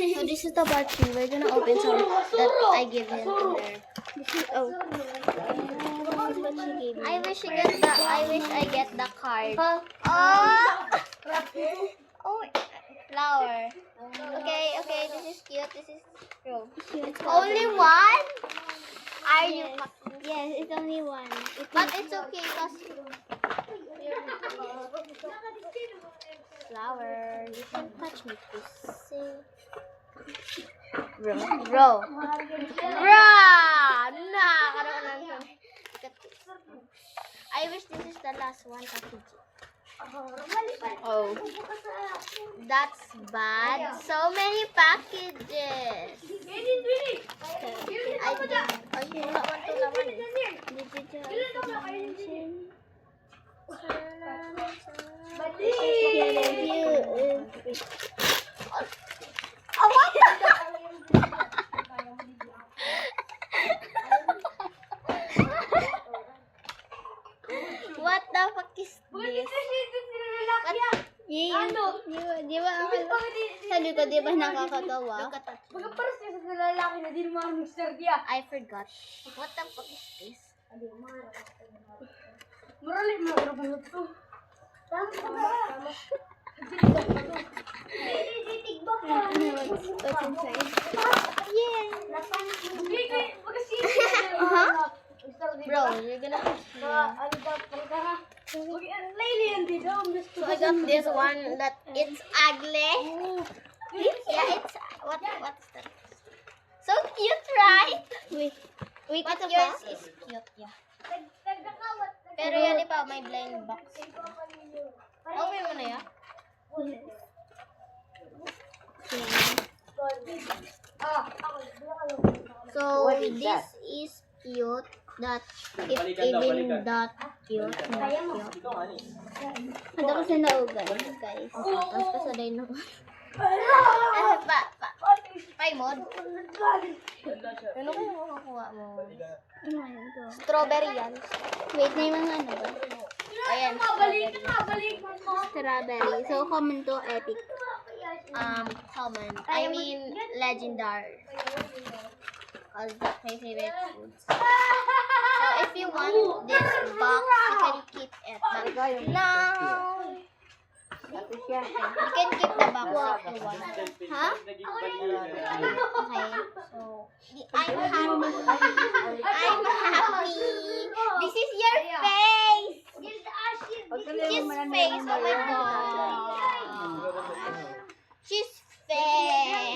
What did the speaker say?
So this is the part 2. We're gonna open some that I give him in there. This is this is what she gave me. I wish I get the card. Oh, oh, flower. Okay, this is cute. This is true. Only one? Are you? Yes, it's only one. But it's okay because flower. You can touch me, please. Bro. I wish this is the last one, Kaki. Oh, that's bad. So many packages. I wala man to laman What the fuck is this? Di ba sabi ko, di ba nakakatawa? I forgot. What the fuck is this? What's inside? Yeah. Bro, you're gonna So I got this one that it's ugly. Yeah, it's what's that? So cute, right? Wait, but yours is cute, yeah. Pero yan pa, may blind box. Okay mo na yan? So this is cute. That it's even that cute. Ada kasi naugan, guys. Tapos kasaday na. Pay mod. Ano kaya makakuha mo? Ano yan to? Strawberry yan. Wait, na yung mga ano ba? Ayan, strawberry. So, common to epic. Common. I mean, legendary. Because that's my favorite foods. So, if you want this box, you can keep it. But no! You can keep the box if you want. Huh? Okay. So, I'm happy. This is your face. His face. Oh my god. She's face.